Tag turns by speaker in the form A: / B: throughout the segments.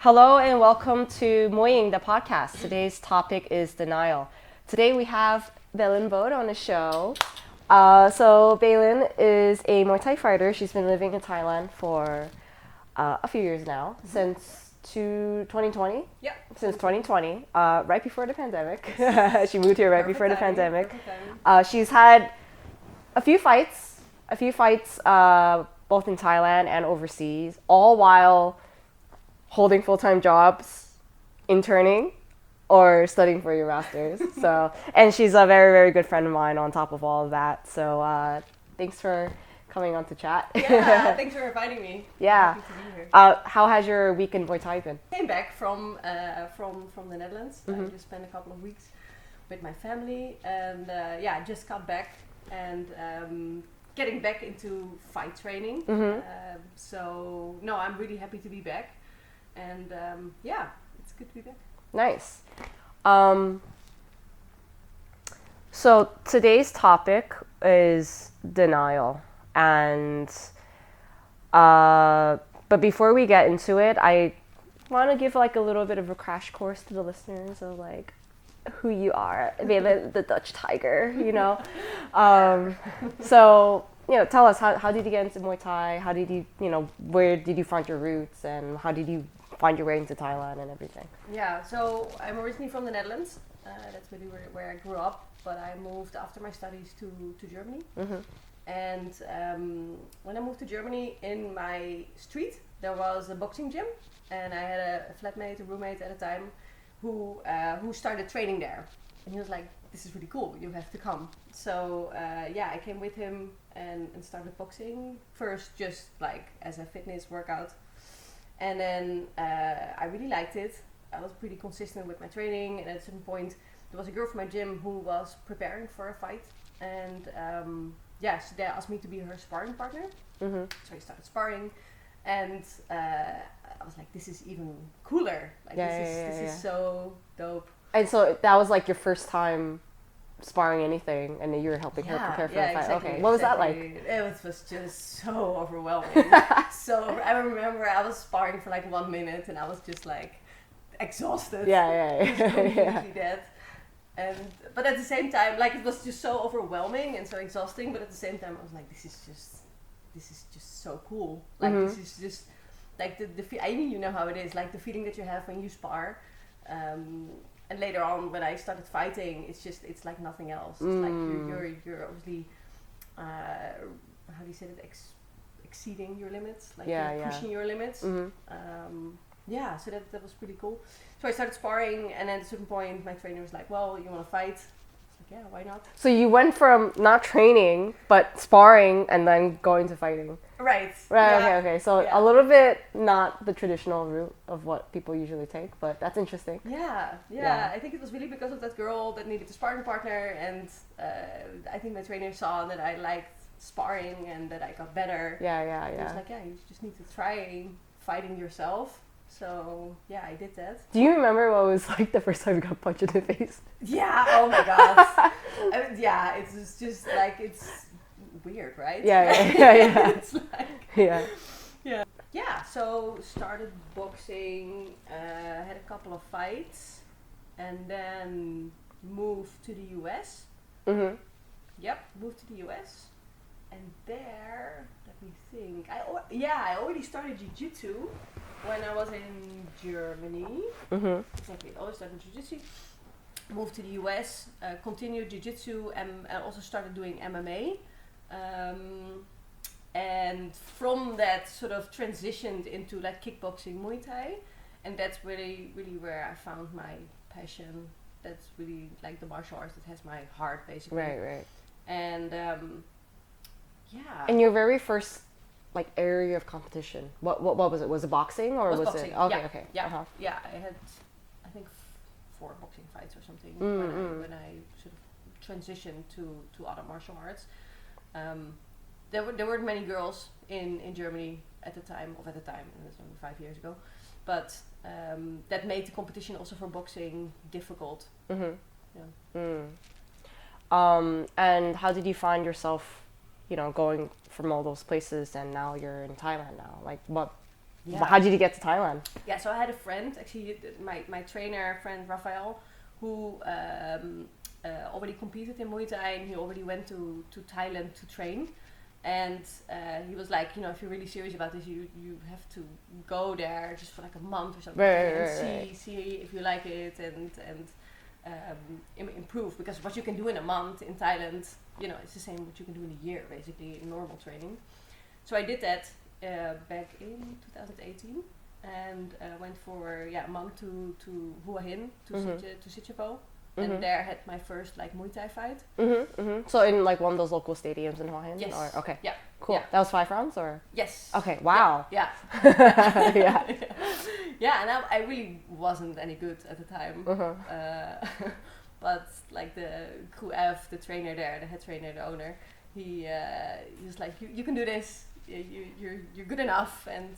A: Hello and welcome to Muay Ying, the podcast. Today's topic is denial. Today we have Belen Bode on the show. So Belen is a Muay Thai fighter. She's been living in Thailand for a few years now, since 2020.
B: Yeah.
A: Since 2020, right before the pandemic. She moved here right before the pandemic. She's had a few fights, both in Thailand and overseas, all while holding full-time jobs, interning, or studying for your master's. So, and she's a very, very good friend of mine on top of all of that. So, thanks for coming on to chat.
B: Yeah, thanks for inviting me.
A: Yeah.
B: Happy to be here.
A: How has your week in Muay Thai been?
B: Came back from the Netherlands. I just spent a couple of weeks with my family, and I just got back and getting back into fight training. So no, I'm really happy to be back, and it's good to be back.
A: Nice. So today's topic is denial, and but before we get into it, I want to give like a little bit of a crash course to the listeners of like who you are, the Dutch tiger, you know. So tell us how did you get into Muay Thai? How did you where did you find your roots, and how did you find your way into Thailand and everything?
B: Yeah, so I'm originally from the Netherlands. That's really where I grew up, but I moved after my studies to Germany. And when I moved to Germany, in my street there was a boxing gym, and I had a flatmate, a roommate at the time, who started training there, and he was like, "This is really cool. You have to come." So I came with him and started boxing first, just like as a fitness workout, and then I really liked it. I was pretty consistent with my training, and at some point there was a girl from my gym who was preparing for a fight, and so they asked me to be her sparring partner. So I started sparring, and I was like, this is even cooler. Like this is so dope.
A: And so that was like your first time sparring anything, and then you were helping her prepare for the fight.
B: Exactly,
A: Okay, what was that like?
B: It was just so overwhelming. So I remember I was sparring for like 1 minute, and I was just like exhausted. Completely dead. But at the same time, like, it was just so overwhelming and so exhausting. But at the same time, I was like, this is just so cool. Like this is just like I mean, you know how it is, like the feeling that you have when you spar. And later on, when I started fighting, it's like nothing else. It's like you're obviously how do you say it? Exceeding your limits, like you're pushing your limits. So that was pretty cool. So I started sparring, and at a certain point, my trainer was like, "Well, you want to fight?" I was like, "Yeah, why not?"
A: So you went from not training, but sparring, and then going to fighting.
B: Right.
A: Yeah. Okay. So a little bit not the traditional route of what people usually take, but that's interesting.
B: Yeah. I think it was really because of that girl that needed a sparring partner, and I think my trainer saw that I liked sparring and that I got better.
A: Yeah.
B: He was like, "Yeah, you just need to try fighting yourself." So I did that.
A: Do you remember what it was like the first time you got punched in the face?
B: Yeah. Oh my god. It's just like, it's weird, right?
A: Yeah.
B: It's like yeah. So started boxing, had a couple of fights, and then moved to the US. Moved to the US, and there, let me think. I already started jiu-jitsu when I was in Germany. Exactly, I always started jiu-jitsu. Moved to the US, continued jiu-jitsu, and also started doing MMA. And from that, sort of transitioned into like kickboxing, Muay Thai, and that's really, really where I found my passion. That's really like the martial arts that has my heart, basically.
A: Right. And
B: And
A: your very first like area of competition, what was it? Was it boxing or was
B: boxing.
A: it? Okay.
B: Yeah. I had, I think, 4 boxing fights or something when I sort of transitioned to other martial arts. There weren't many girls in Germany at the time, and that's only 5 years ago, but that made the competition also for boxing difficult.
A: And how did you find yourself, going from all those places, and now you're in Thailand now? Like, what
B: Yeah.
A: How did you get to Thailand?
B: Yeah, so I had a friend, actually, my trainer friend Raphael, who already competed in Muay Thai, and he already went to Thailand to train. And he was like, you know, if you're really serious about this, you have to go there just for like a month or something, and see if you like it and improve, because what you can do in a month in Thailand, you know, it's the same what you can do in a year, basically, in normal training. So I did that back in 2018, and went for a month to Hua Hin, to Sitjevo. And there I had my first like Muay Thai fight.
A: So in like one of those local stadiums in Hua Hin?
B: Yes.
A: Or, okay.
B: Yeah.
A: Cool.
B: Yeah.
A: That was 5 rounds, or?
B: Yes.
A: Okay. Wow.
B: Yeah.
A: Yeah.
B: Yeah, and I really wasn't any good at the time. But like the Kuev, the trainer there, the head trainer, the owner, he was like, you can do this. You're good enough, and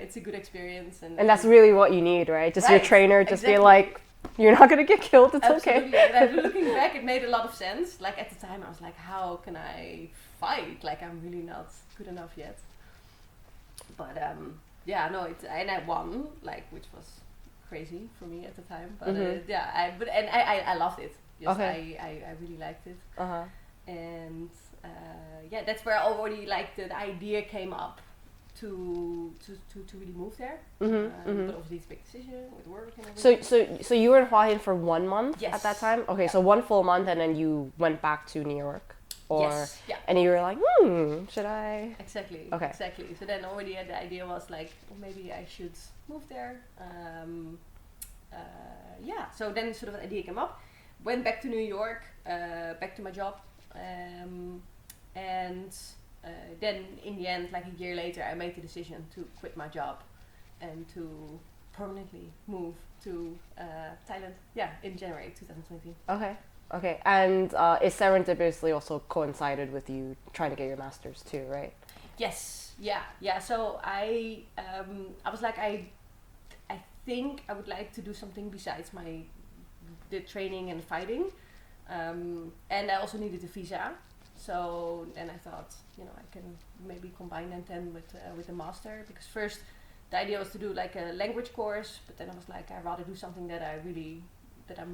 B: it's a good experience. And
A: that's really what you need, right? Just your trainer, just
B: exactly.
A: be like, you're not gonna get killed. It's
B: Absolutely.
A: okay.
B: And looking back, it made a lot of sense. Like at the time, I was like, how can I fight? Like I'm really not good enough yet. But and I won, like, which was crazy for me at the time. But I loved it. Yes,
A: Okay.
B: I really liked it. And that's where already like the idea came up to really move there. But obviously it's a big decision with work and everything.
A: So you were in Hua Hin for 1 month
B: Yes.
A: at that time? Okay, so 1 full month, and then you went back to New York? Or,
B: Yes. Yeah.
A: And you were like, should I?
B: Exactly.
A: Okay.
B: Exactly. So then already the idea was like, well, maybe I should move there. So then sort of the idea came up. Went back to New York, back to my job, and then in the end, like a year later, I made the decision to quit my job and to permanently move to Thailand. Yeah, in January 2020.
A: Okay. And it serendipitously also coincided with you trying to get your master's too, right?
B: Yes. Yeah. So I was like, I think I would like to do something besides the training and fighting, and I also needed a visa. So then I thought, you know, I can maybe combine that then with a master, because first the idea was to do like a language course, but then I was like, I'd rather do something that I'm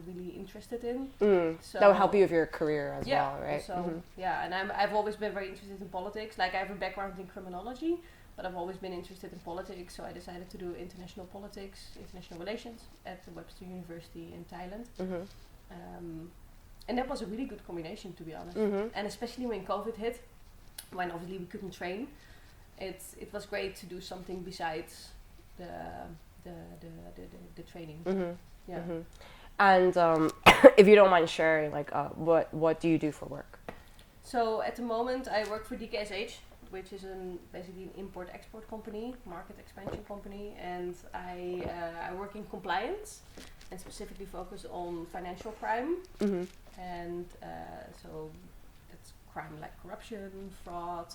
B: really interested in. So
A: that would help you with your career as well, right?
B: So and I've always been very interested in politics. Like I have a background in criminology, but I've always been interested in politics. So I decided to do international politics, international relations at the Webster University in Thailand. And that was a really good combination, to be honest. And especially when COVID hit, when obviously we couldn't train, it was great to do something besides the training. Yeah.
A: And if you don't mind sharing, like, what do you do for work?
B: So at the moment, I work for DKSH, which is basically an import-export company, market expansion company, and I work in compliance and specifically focus on financial crime. And so that's crime like corruption, fraud,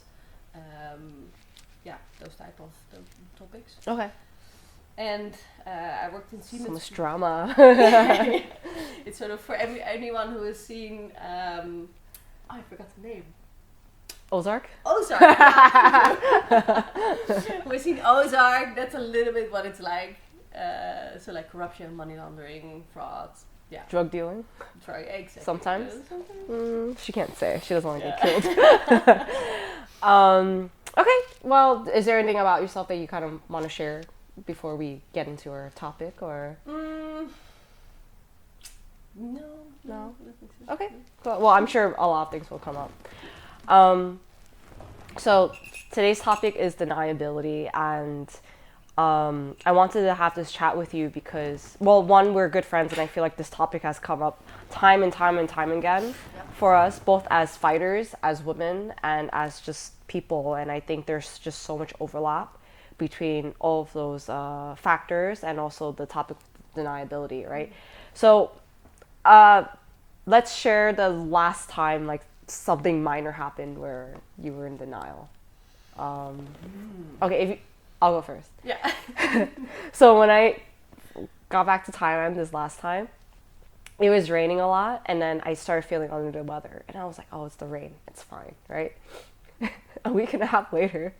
B: those type of topics. Okay. And I worked in Siemens.
A: So much drama.
B: It's sort of for anyone who has seen, I forgot the name.
A: Ozark?
B: Ozark. Yeah. Who has seen Ozark? That's a little bit what it's like. So like corruption, money laundering, fraud. Yeah.
A: Drug dealing?
B: Sorry, exactly.
A: Sometimes? She can't say. She doesn't want to get killed. Okay. Well, is there anything about yourself that you kind of want to share before we get into our topic, or?
B: No.
A: Nothing so. Okay. Cool. Well, I'm sure a lot of things will come up. So today's topic is deniability, and I wanted to have this chat with you because, well, one, we're good friends, and I feel like this topic has come up time and time again for us, both as fighters, as women, and as just people. And I think there's just so much overlap between all of those factors, and also the topic of deniability, right? So let's share the last time like something minor happened where you were in denial. Okay, I'll go first.
B: Yeah.
A: So when I got back to Thailand this last time, it was raining a lot, and then I started feeling under the weather, and I was like, oh, it's the rain, it's fine, right? A week and a half later,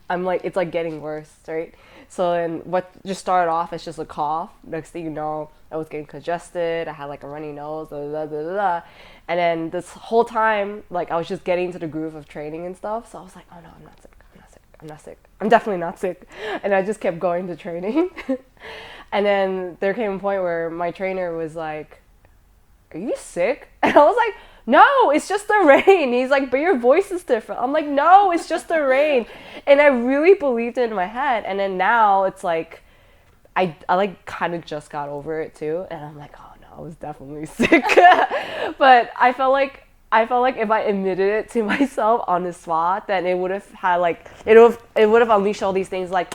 A: I'm like, it's like getting worse, right? So then what just started off as just a cough. Next thing you know, I was getting congested. I had like a runny nose, blah, blah, blah, blah, blah. And then this whole time, like I was just getting into the groove of training and stuff. So I was like, oh no, I'm not sick. I'm not sick. I'm not sick. I'm definitely not sick. And I just kept going to training. And then there came a point where my trainer was like, are you sick? And I was like, no, it's just the rain. He's like, but your voice is different. I'm like, no, it's just the rain. And I really believed it in my head. And then now it's like, I like kind of just got over it too. And I'm like, oh no, I was definitely sick. But I felt like if I admitted it to myself on the spot, then it would have had like, it would have unleashed all these things like,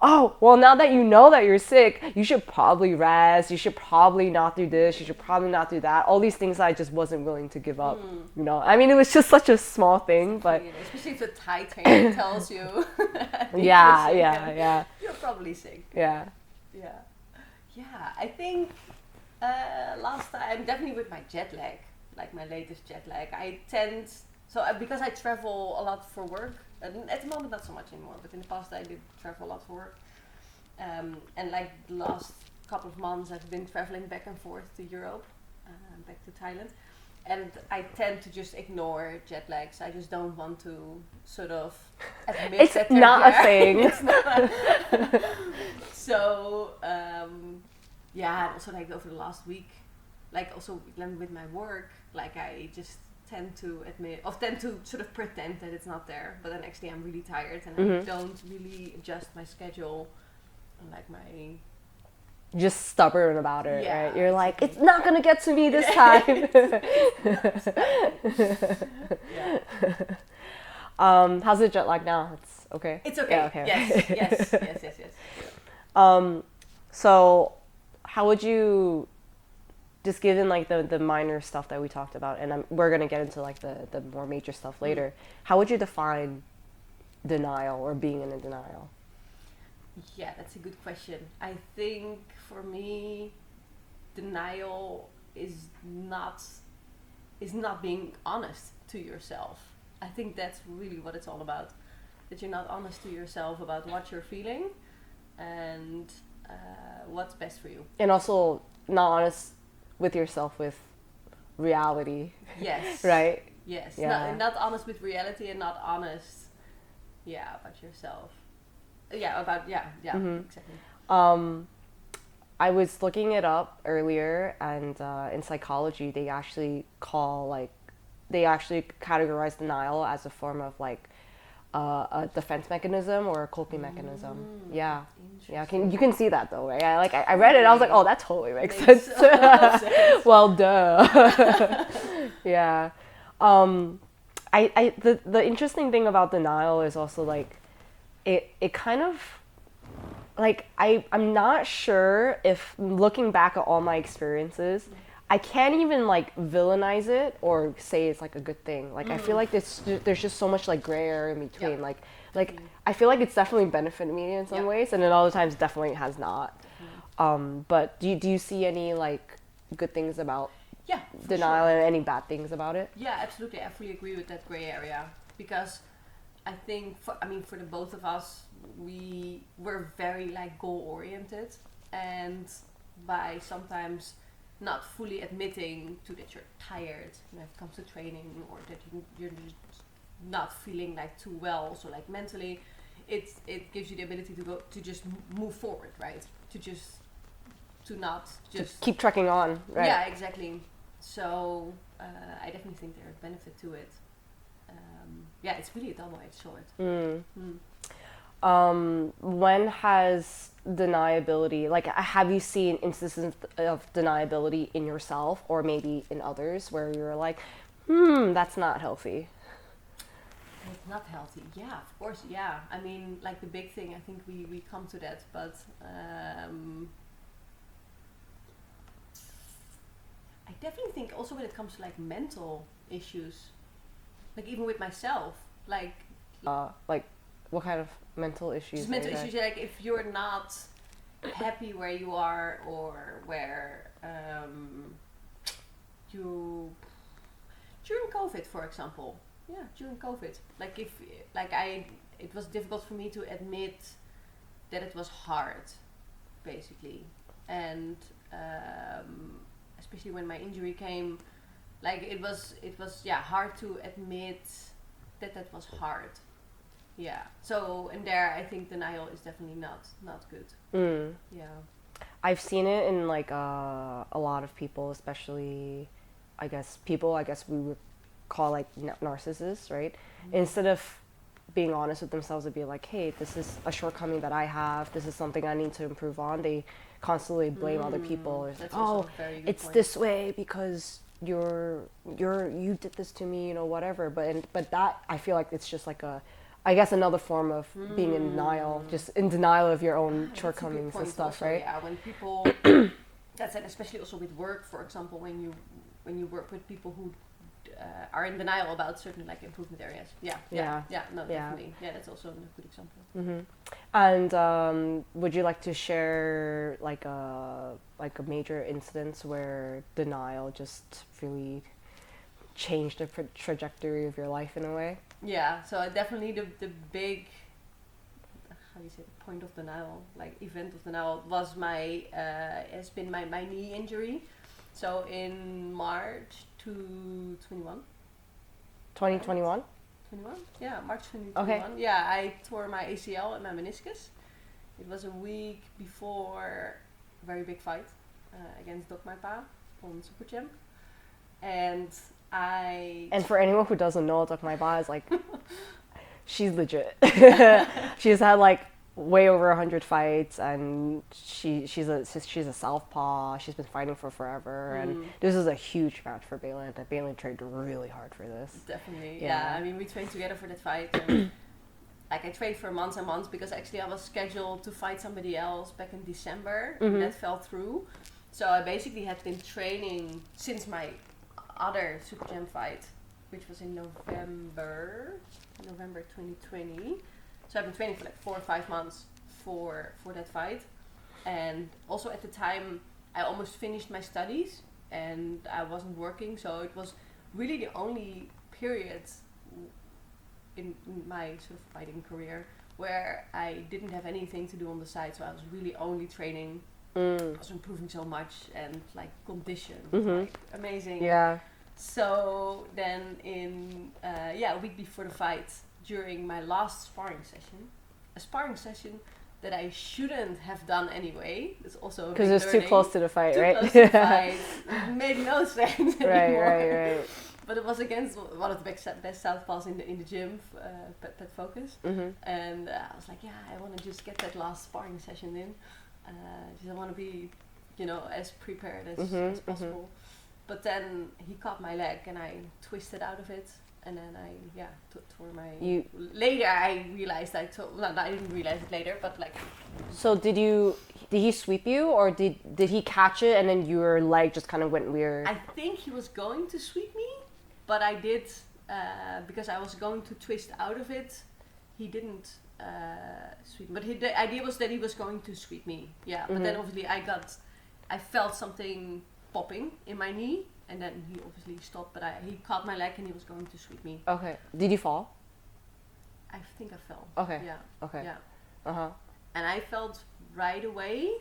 A: oh, well, now that you know that you're sick, you should probably rest. You should probably not do this. You should probably not do that. All these things I just wasn't willing to give up. You know, I mean, it was just such a small thing, but
B: especially if the Thai trainer tells you.
A: yeah.
B: You're probably sick.
A: Yeah.
B: I think last time, definitely with my jet lag, like my latest jet lag, I tend because I travel a lot for work. At the moment, not so much anymore, but in the past I did travel a lot for work. And like the last couple of months, I've been traveling back and forth to Europe, back to Thailand. And I tend to just ignore jet lags. I just don't want to sort of admit
A: it's
B: that
A: not a thing.
B: It's not. So, and also like over the last week, like also with my work, like I just tend to sort of pretend that it's not there, but then actually I'm really tired and I don't really adjust my schedule and like my
A: just stubborn about it,
B: Yeah,
A: right? You're like, it's not gonna get to me this time. How's the jet lag now? It's okay.
B: It's okay.
A: Yeah, okay.
B: Yes.
A: So how would you, just given like the minor stuff that we talked about, and we're gonna get into like the more major stuff later, how would you define denial or being in a denial?
B: Yeah, that's a good question. I think for me, denial is not being honest to yourself. I think that's really what it's all about. That you're not honest to yourself about what you're feeling and what's best for you.
A: And also not honest with yourself with reality.
B: Yes.
A: Right?
B: Yes.
A: Yeah.
B: Not honest with reality and not honest, about yourself. Exactly.
A: I was looking it up earlier, and in psychology, they actually categorize denial as a form of like a defense mechanism or a coping mechanism. Yeah. You can see that though, right? I read it, and I was like, oh, that totally makes sense. Well, duh. Yeah. The interesting thing about denial is also like it kind of like I'm not sure if looking back at all my experiences, I can't even like villainize it or say it's like a good thing. Like I feel like there's just so much like gray area in between.
B: Yeah.
A: Like I feel like it's definitely benefited me in some ways, and then other times definitely has not. But do you see any like good things about denial and any bad things about it?
B: Yeah, absolutely. I fully agree with that gray area because I think for the both of us, we were very like goal oriented, and by sometimes not fully admitting to that you're tired when it comes to training, or that you're just not feeling like too well, so like mentally, it gives you the ability to just move forward, right? To not just
A: keep trekking on, right?
B: Yeah, exactly. So I definitely think there's benefit to it. It's really a double-edged sword.
A: When has deniability, like have you seen instances of deniability in yourself or maybe in others where you're like, that's not healthy?
B: It's not healthy. Yeah, of course. Yeah. I mean, like the big thing, I think we come to that, but I definitely think also when it comes to like mental issues, like even with myself, like
A: what kind of mental issues?
B: Just mental issues, like if you're not happy where you are, or where you during COVID, for example. Yeah, during COVID, like if it was difficult for me to admit that it was hard, basically. And especially when my injury came, like it was hard to admit that was hard. Yeah. So and there I think denial is definitely not good. Yeah.
A: I've seen it in like a lot of people, especially I guess we would call like narcissists, right? Instead of being honest with themselves and be like, hey, this is a shortcoming that I have, this is something I need to improve on, they constantly blame other people. It's like, oh, it's point. This way because you did this to me, whatever. But that, I feel like it's just like I guess another form of being in denial, just in denial of your own shortcomings and stuff,
B: also,
A: right?
B: Yeah, when people, that's it, especially also with work, for example, when you work with people who are in denial about certain like improvement areas. Definitely. Yeah, that's also a good example.
A: Mm-hmm. And would you like to share like a major instance where denial just really changed the trajectory of your life in a way?
B: Yeah, so definitely the big, how do you say, the point of denial, like event of denial was has been my knee injury. So in March 2021.
A: 2021?
B: 21? Yeah, March 2021. Okay. Yeah, I tore my ACL and my meniscus. It was a week before a very big fight against Dok Pa on Super Champ. And for anyone who doesn't know, Dok Pa is like, she's legit. She's had like way over 100 fights, and she's a southpaw. She's been fighting for forever, and this is a huge match for Belen. That Belen trained really hard for this. Definitely, yeah. I mean, we trained together for that fight. And like I trained for months and months because actually I was scheduled to fight somebody else back in December, and that fell through. So I basically had been training since my other Super Jam fight, which was in November 2020. So I've been training for like 4 or 5 months for that fight. And also at the time, I almost finished my studies and I wasn't working. So it was really the only period in my sort of fighting career where I didn't have anything to do on the side. So I was really only training. I was improving so much and like condition, like amazing.
A: Yeah.
B: So then in, a week before the fight, during my last sparring session, a sparring session that I shouldn't have done anyway. It's also because
A: it's too close to the fight, right?
B: Close to the fight. It made no sense anymore.
A: Right.
B: But it was against one of the best southpaws in the gym, Pet Focus. And I was like, yeah, I want to just get that last sparring session in. I want to be, as prepared as possible. But then he caught my leg and I twisted out of it. And then I tore my. Later I realized I didn't realize it later, but like.
A: So did he sweep you, or did he catch it and then your leg just kind of went weird?
B: I think he was going to sweep me, but I did because I was going to twist out of it. He didn't sweep me, but the idea was that he was going to sweep me. Yeah, but then obviously I felt something popping in my knee. And then he obviously stopped, but he caught my leg and he was going to sweep me.
A: Okay. Did you fall?
B: I think I fell.
A: Okay.
B: Yeah.
A: Okay.
B: Yeah. And I felt right away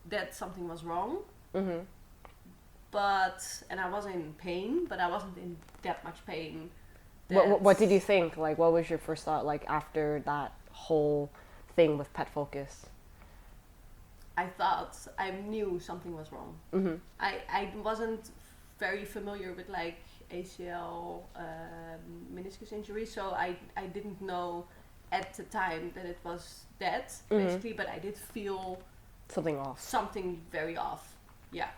B: that something was wrong. And I was in pain, but I wasn't in that much pain.
A: What did you think? Like, what was your first thought, like, after that whole thing with Pet Focus?
B: I knew something was wrong. I wasn't very familiar with like ACL, meniscus injury, so I didn't know at the time that it was that basically, but I did feel something very off. Yeah.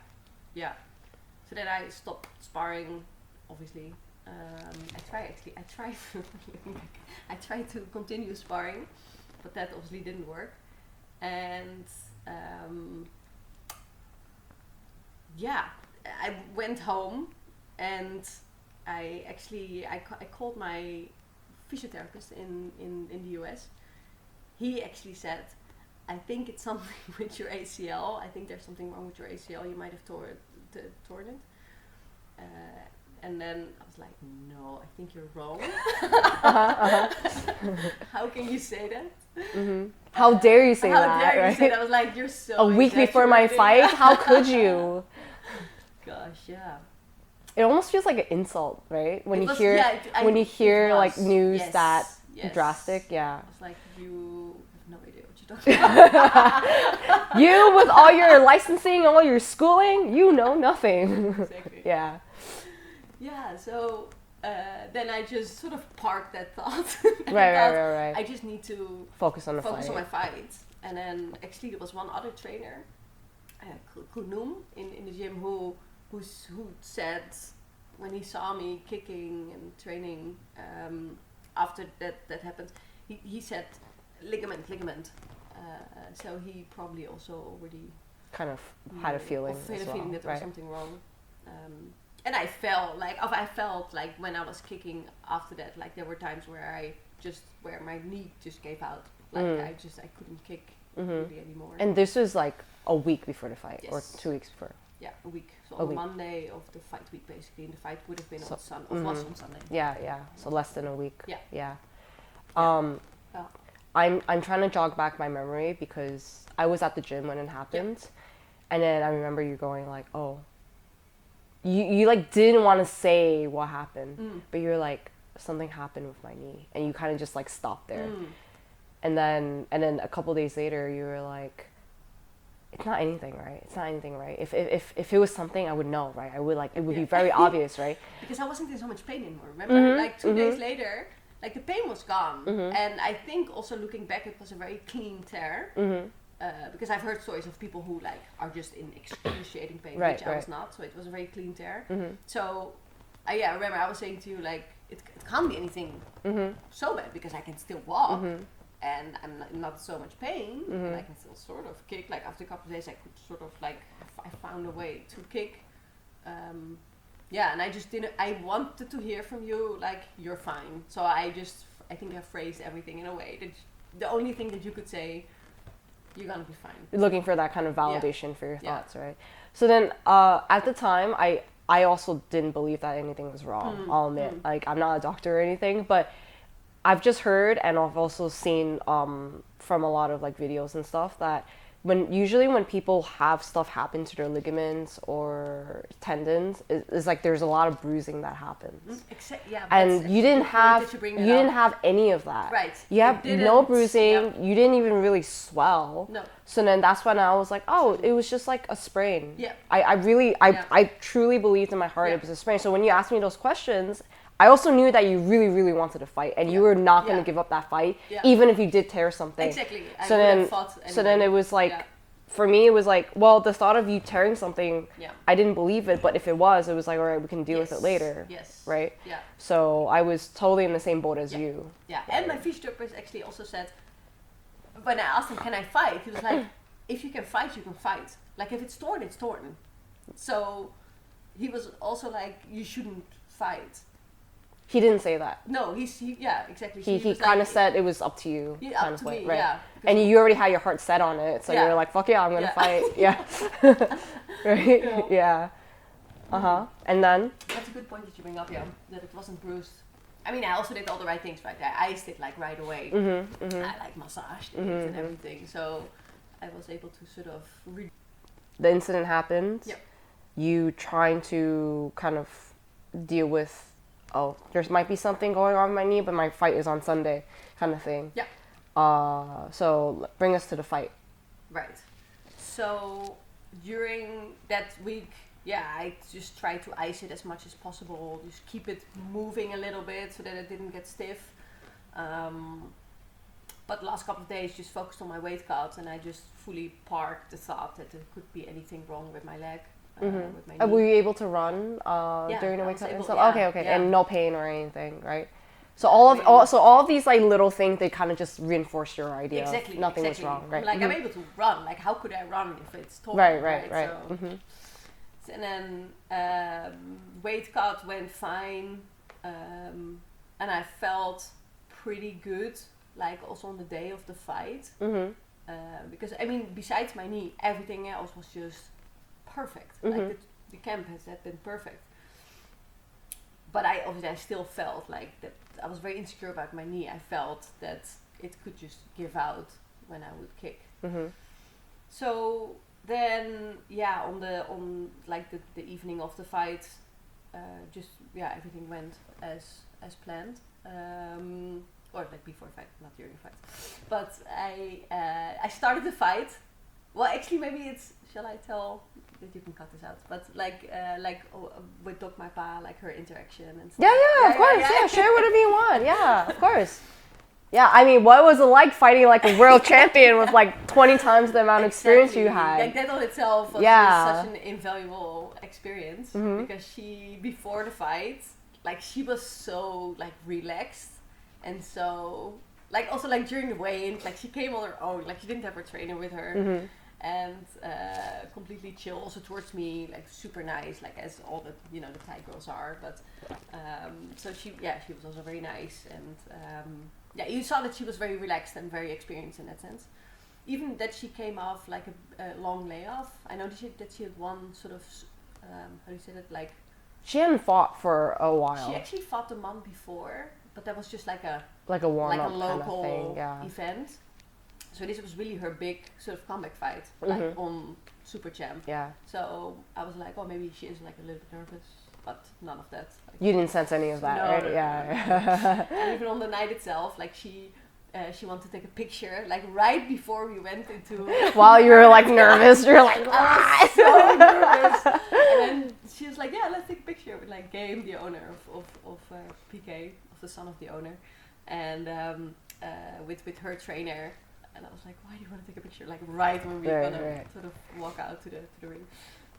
B: So then I stopped sparring, obviously. I tried to continue sparring, but that obviously didn't work. And I went home and I called my physiotherapist in the US. He actually said, I think it's something with your ACL. I think there's something wrong with your ACL. You might have torn it. And then I was like, no, I think you're wrong. How can you say that?
A: How dare you say
B: how
A: that?
B: dare you
A: right?
B: say that? I was like, you're so
A: A week before my fight?
B: exaggerating.
A: How could you?
B: Gosh, yeah.
A: It almost feels like an insult, right? When
B: It
A: you
B: was-
A: hear
B: yeah,
A: when you
B: it
A: hear like
B: was.
A: news
B: Yes,
A: that
B: yes.
A: drastic, yeah.
B: I was like, you have no idea what you're talking about.
A: You with all your licensing, all your schooling, you know nothing.
B: Exactly.
A: Yeah.
B: Yeah, so then I just sort of parked that thought. And
A: Right,
B: thought,
A: right.
B: I just need to
A: Focus on the
B: focus
A: fight.
B: on my fight. And then actually there was one other trainer, Kunum, in the gym who said when he saw me kicking and training after that happened, he said ligament. So he probably also already
A: Kind of had a feeling as
B: feeling
A: well,
B: that there was
A: right?
B: something wrong. And I felt like when I was kicking after that, like there were times where my knee just gave out. Like I couldn't kick really anymore.
A: And this was like a week before the fight, or
B: Yes.
A: 2 weeks before.
B: Yeah, a week. So
A: A
B: on
A: week.
B: Monday of the fight week, basically, and the fight would have been
A: So-
B: was on Sunday.
A: Yeah. So less than a week.
B: Yeah.
A: Yeah.
B: Yeah.
A: I'm trying to jog back my memory because I was at the gym when it happened, and then I remember you going like, "Oh." You like didn't want to say what happened, but you're like, something happened with my knee, and you kind of just like stopped there. And then a couple days later, you were like, it's not anything, right? It's not anything, right? If it was something, I would know, right? I would like, it would be very obvious, right?
B: Because I wasn't in so much pain anymore. Remember, like 2 days later, like the pain was gone, and I think also looking back, it was a very clean tear. Because I've heard stories of people who like are just in excruciating pain,
A: Right,
B: which I was
A: right.
B: not. So it was a very clean tear. So, I remember I was saying to you like it can't be anything so bad because I can still walk and I'm not so much pain and I can still sort of kick. Like after a couple of days, I could sort of like I found a way to kick. And I just didn't. I wanted to hear from you like you're fine. So I think I phrased everything in a way that the only thing that you could say. You're gonna be fine.
A: Looking for that kind of validation for your
B: Yeah.
A: thoughts, right? So then, at the time, I also didn't believe that anything was wrong. I'll admit, like I'm not a doctor or anything, but I've just heard and I've also seen from a lot of like videos and stuff that usually when people have stuff happen to their ligaments or tendons, it's like there's a lot of bruising that happens. And you didn't have any of that.
B: Right.
A: You have no bruising.
B: Yep.
A: You didn't even really swell.
B: No.
A: So then that's when I was like, oh, it was just like a sprain.
B: Yeah.
A: I truly believed in my heart it was a sprain. So when you asked me those questions, I also knew that you really, really wanted to fight, and you were not going to give up that fight, even if you did tear something.
B: Exactly.
A: So then it was like, for me, it was like, well, the thought of you tearing something, I didn't believe it, but if it was like, all right, we can deal with it later.
B: Yes.
A: Right?
B: Yeah.
A: So I was totally in the same boat as you.
B: Yeah. And my physiotherapist actually also said, when I asked him, can I fight? He was like, if you can fight, you can fight. Like, if it's torn, it's torn. So he was also like, you shouldn't fight.
A: He didn't say that.
B: No, exactly.
A: He kind of said it was up to you.
B: Yeah,
A: kind
B: up
A: of
B: to
A: way,
B: me,
A: right?
B: yeah.
A: And you already had your heart set on it, so you're like, fuck yeah, I'm gonna fight. Yeah. Right? Yeah. And then?
B: That's a good point that you bring up, that it wasn't bruised. I mean, I also did all the right things, right? I iced it like right away. I like massaged it and everything, so I was able to sort of.
A: The incident happened.
B: Yep.
A: You trying to kind of deal with, oh, there might be something going on with my knee, but my fight is on Sunday, kind of thing.
B: Yeah.
A: So bring us to the fight.
B: Right. So during that week, I just tried to ice it as much as possible. Just keep it moving a little bit so that it didn't get stiff. But the last couple of days, just focused on my weight cut, and I just fully parked the thought that there could be anything wrong with my leg. With my knee.
A: Were you able to run during the
B: I
A: weight
B: was
A: cut and
B: able-
A: stuff?
B: yeah,
A: Okay,
B: yeah.
A: and no pain or anything, right? So all of these like little things, they kind of just reinforce your idea.
B: Exactly.
A: Nothing
B: exactly.
A: was wrong, right?
B: Like I'm able to run. Like how could I run if it's torn?
A: Right.
B: So, and then weight cut went fine, and I felt pretty good. Like also on the day of the fight, because I mean, besides my knee, everything else was just perfect. Like the camp had been perfect. but I still felt like that. I was very insecure about my knee. I felt that it could just give out when I would kick.
A: Mm-hmm.
B: So then, yeah, on like the evening of the fight, everything went as planned. Or like before the fight, not during the fight. But I started the fight. Well, actually, maybe it's. Shall I tell? That you can cut this out. But with Doc My Pa, like her interaction and stuff.
A: Yeah, of course. Yeah, share whatever you want. Yeah, of course. Yeah, I mean, what was it like fighting like a world champion with like 20 times the amount of experience you had?
B: Like that on itself was just such an invaluable experience, because she, before the fight, like she was so like relaxed, and so like also like during the weigh-in, like she came on her own, like she didn't have her trainer with her, and completely chill also towards me, like super nice, like as all the the Thai girls are, but so she was also very nice, and you saw that she was very relaxed and very experienced in that sense. Even that she came off like a long layoff. I know that she had one sort of how do you say that, like
A: she hadn't fought for a while.
B: She actually fought the month before, but that was just like a
A: warm-up
B: local
A: kind of thing,
B: event. So this was really her big sort of comeback fight, like on Super Champ.
A: Yeah.
B: So I was like, oh, maybe she is like a little bit nervous, but none of that. Like,
A: you didn't sense any of that, right?
B: No.
A: Yeah.
B: And even on the night itself, like she wanted to take a picture, like right before we went into.
A: While you were like nervous, you're like,
B: I was so nervous. And then she was like, yeah, let's take a picture with like Game, the owner of PK, of the son of the owner, and with her trainer. And I was like, why do you want to take a picture? Like right when we were gonna sort of walk out to the ring.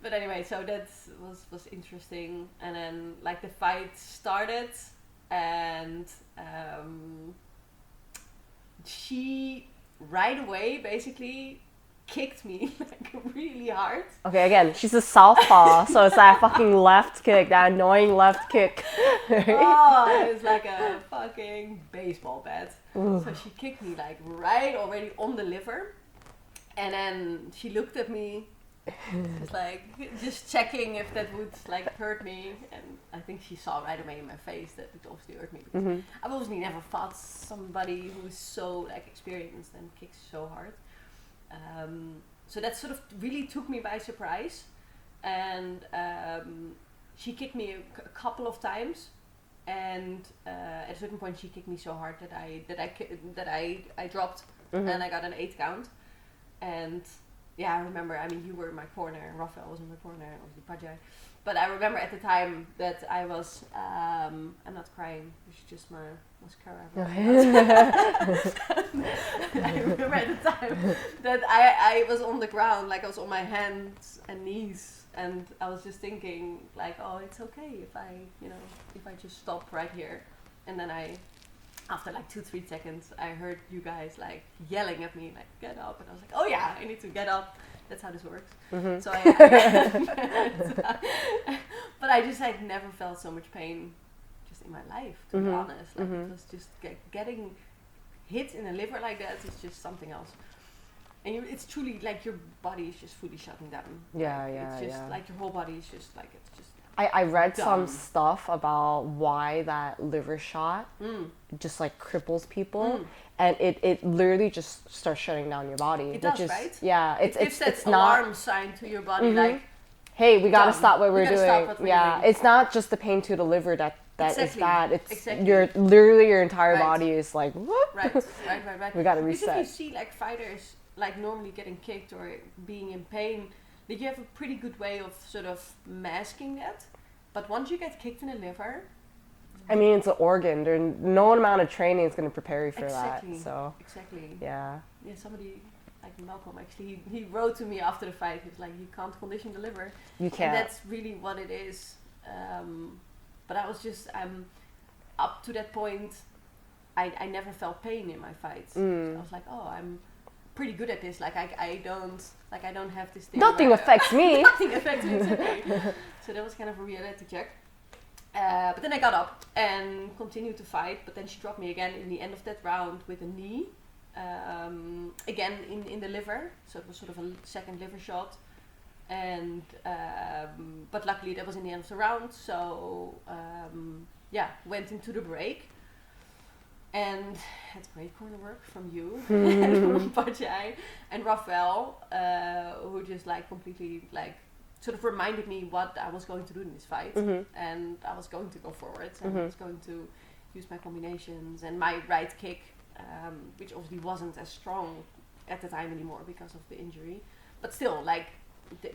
B: But anyway, so that was interesting. And then like the fight started, and she right away basically kicked me like really hard.
A: Okay, again, she's a southpaw, so it's that fucking left kick, that annoying left kick.
B: Oh, it's like a fucking baseball bat. Ooh. So she kicked me like right already on the liver, and then she looked at me, just like just checking if that would like hurt me, and I think she saw right away in my face that it obviously hurt me, because I've obviously never fought somebody who is so like experienced and kicks so hard. So that sort of really took me by surprise, and she kicked me a couple of times, and at a certain point she kicked me so hard that I dropped, and I got an 8 count. And yeah, I remember, I mean, you were in my corner, and Rafael was in my corner, and obviously Pajay. But I remember at the time that I was, I'm not crying, it's just my mascara. I remember at the time that I was on the ground, like I was on my hands and knees, and I was just thinking like, oh, it's okay if I just stop right here. And then after like 2-3 seconds, I heard you guys like yelling at me, like, get up. And I was like, oh yeah, I need to get up. That's how this works. So but I just like never felt so much pain just in my life, to be honest. Like it was just getting hit in the liver like that is just something else. And it's truly like your body is just fully shutting down. It's just like your whole body is just like, it's just
A: I read some stuff about why that liver shot just like cripples people, and it literally just starts shutting down your body.
B: It does, right?
A: Yeah, it's
B: that
A: not
B: alarm sign to your body, like,
A: hey, we gotta stop what we're doing.
B: Doing.
A: It's not just the pain to the liver that is bad. It's
B: your
A: your entire body is like, what?
B: Right.
A: We gotta reset.
B: Because if you see like fighters like normally getting kicked or being in pain, that you have a pretty good way of sort of masking that. But once you get kicked in the liver,
A: I mean, it's an organ. No amount of training is going to prepare you for that. So
B: exactly.
A: Yeah,
B: somebody like Malcolm actually, he wrote to me after the fight. He was like, you can't condition the liver.
A: You can't.
B: And that's really what it is. But I was just up to that point, I never felt pain in my fights. So I was like, oh, I'm pretty good at this. Like I don't have this thing.
A: Nothing affects me.
B: Nothing affects me. Exactly. So that was kind of a reality check. But then I got up and continued to fight. But then she dropped me again in the end of that round with a knee, again in the liver. So it was sort of a second liver shot. and but luckily that was in the end of the round. So went into the break. And had great corner work from you, from Bajai and Rafael, who just like completely like sort of reminded me what I was going to do in this fight, and I was going to go forward, and I was going to use my combinations and my right kick, which obviously wasn't as strong at the time anymore because of the injury, but still like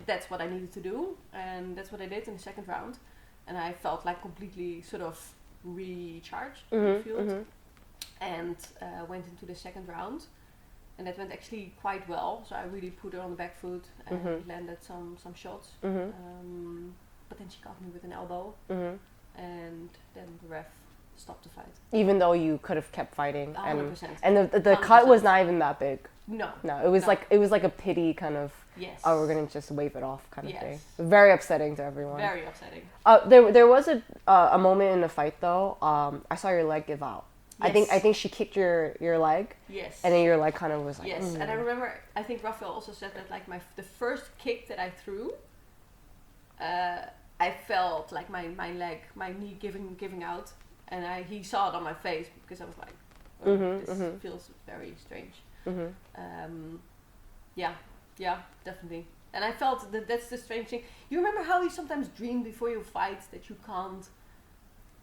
B: that's what I needed to do, and that's what I did in the second round, and I felt like completely sort of recharged in the field. And went into the second round, and that went actually quite well. So I really put her on the back foot and landed some shots. But then she caught me with an elbow, and then the ref stopped the fight.
A: Even though you could have kept fighting,
B: 100%.
A: And the cut was not even that big.
B: No,
A: it was like a pity kind of.
B: Yes.
A: Oh, we're gonna just wave it off kind of thing. Very upsetting to everyone.
B: Very upsetting.
A: There was a moment in the fight though. I saw your leg give out. Yes. I think she kicked your leg.
B: Yes.
A: And then your leg kind of was like.
B: Yes, and I remember I think Rafael also said that like the first kick that I threw, I felt like my knee giving out, and he saw it on my face because I was like, this feels very strange. Yeah, definitely. And I felt that's the strange thing. You remember how you sometimes dream before you fight that you can't